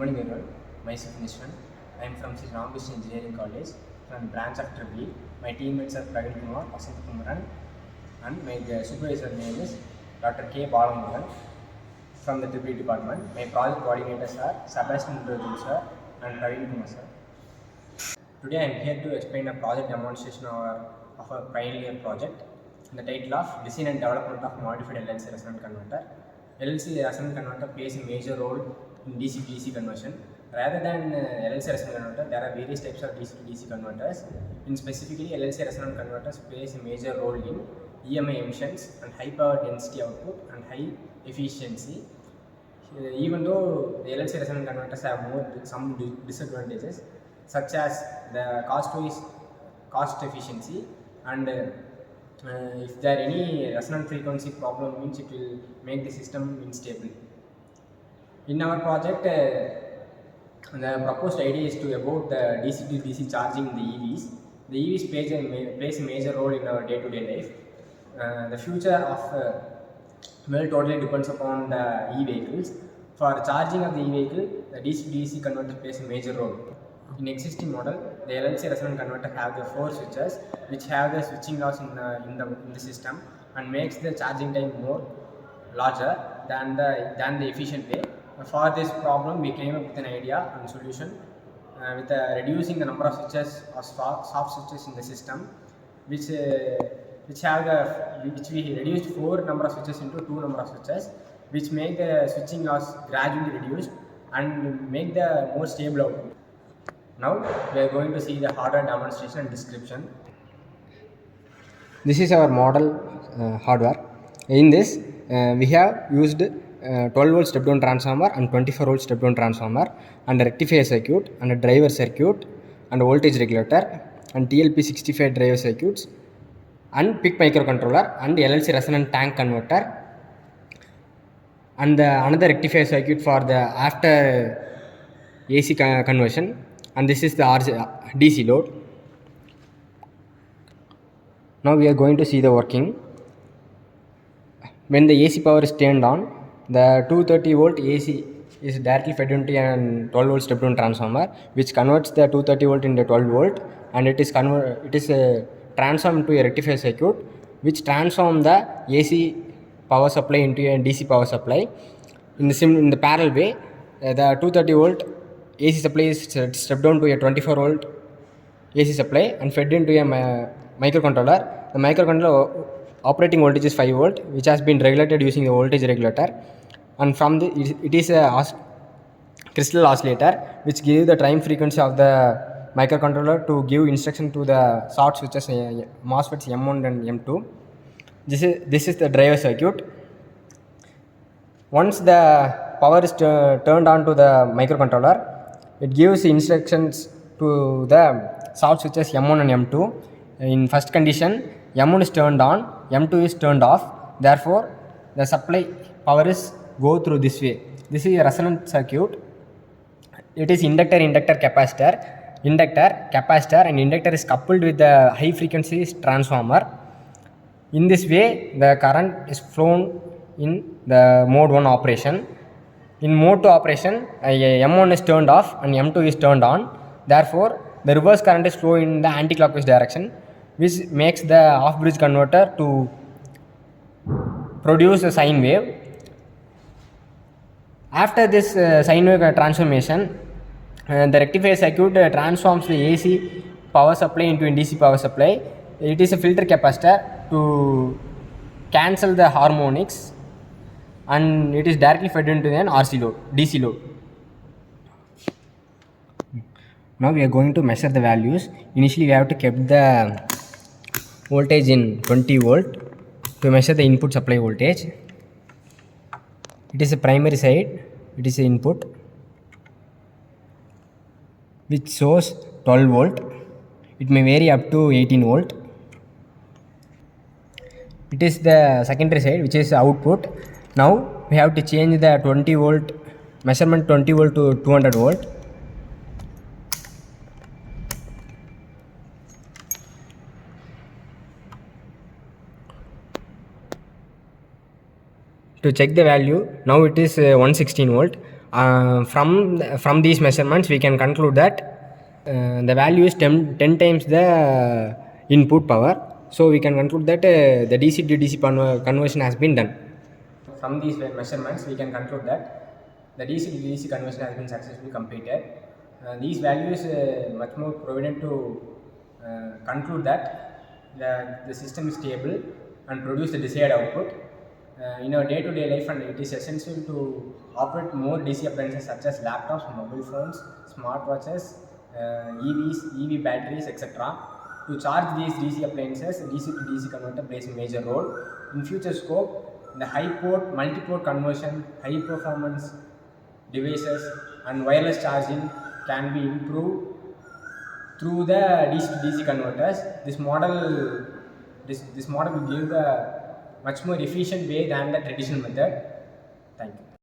morning everyone. Myself Nishwan. I am from Sri Ramakrishna Engineering College from the branch of EEE. My teammates are Praveen Kumar, Vasant Kumaran, and my supervisor name is Dr. K. Balamurugan from the EEE department. My project coordinators are Sebastian Muradu sir and Praveen Kumar sir. Today I am here to explain a project demonstration of a pioneer project. The title of Design and Development of Modified LLC Resonant Converter. LLC Resonant Converter plays a major role in DC to DC conversion. Rather than LLC Resonant Converter, there are various types of DC to DC converters. In specifically, LLC Resonant Converters plays a major role in EMI emissions and high power density output and high efficiency. Even though the LLC Resonant Converters have some disadvantages, such as the cost efficiency, and if there are any resonant frequency problem, means it will make the system unstable. In our project, the proposed idea is to about the DC to DC charging the EVs. The EVs plays a major role in our day-to-day life. The future of world totally depends upon the e-vehicles. For charging of the e-vehicle, the DC to DC converter plays a major role. In existing model, the LLC resonant converter have the 4 switches which have the switching loss in the system and makes the charging time more larger than the efficient way. For this problem, we came up with an idea and solution with reducing the number of switches or soft switches in the system, which we reduced 4 number of switches into 2 number of switches, which make the switching loss gradually reduced and make the more stable output. Now we are going to see the hardware demonstration and description. This is our model hardware. In this we have used 12 volt step down transformer and 24 volt step down transformer and a rectifier circuit and a driver circuit and a voltage regulator and TLP65 driver circuits and PIC microcontroller and LLC resonant tank converter and another rectifier circuit for the after AC conversion, and this is the DC load. Now we are going to see the working. When the AC power is turned on, the 230 volt AC is directly fed into a 12 volt step down transformer, which converts the 230 volt into 12 volt, and it is transformed into a rectifier circuit, which transforms the AC power supply into a DC power supply. In the parallel way, the 230 volt AC supply is stepped down to a 24 volt AC supply and fed into a microcontroller. The microcontroller operating voltage is 5 volt, which has been regulated using the voltage regulator, and from it is a crystal oscillator which gives the time frequency of the microcontroller to give instruction to the short switches MOSFETs M1 and M2. This is the driver circuit. Once the power is turned on to the microcontroller, it gives instructions to the short switches M1 and M2. In first condition, M1 is turned on, M2 is turned off. Therefore, the supply power is go through this way. This is a resonant circuit. It is inductor, capacitor. Inductor, capacitor, and inductor is coupled with the high frequency transformer. In this way, the current is flown in the mode 1 operation. In mode 2 operation, M1 is turned off and M2 is turned on. Therefore, the reverse current is flowing in the anti-clockwise direction, which makes the off-bridge converter to produce a sine wave. After this sine wave transformation, the rectifier circuit transforms the AC power supply into a DC power supply. It is a filter capacitor to cancel the harmonics, and it is directly fed into an DC load. Now we are going to measure the values. Initially we have to keep the voltage in 20 volt to measure the input supply voltage. It is a primary side, it is the input, which shows 12 volt. It may vary up to 18 volt. It is the secondary side, which is output. Now we have to change the 20 volt measurement 20 volt to 200 volt. To check the value, now it is 116 volt. From these measurements, we can conclude that the value is 10 times the input power. So we can conclude that the DC to DC conversion has been done. From these measurements, we can conclude that the DC to DC conversion has been successfully completed. These values much more provident to conclude that the system is stable and produce the desired output. In our day-to-day life, and it is essential to operate more DC appliances such as laptops, mobile phones, smartwatches, EVs, EV batteries, etc. To charge these DC appliances, DC to DC converter plays a major role. In future scope, the high-port, multi-port conversion, high-performance devices, and wireless charging can be improved through the DC to DC converters. This model will give the much more efficient way than the traditional method. Thank you.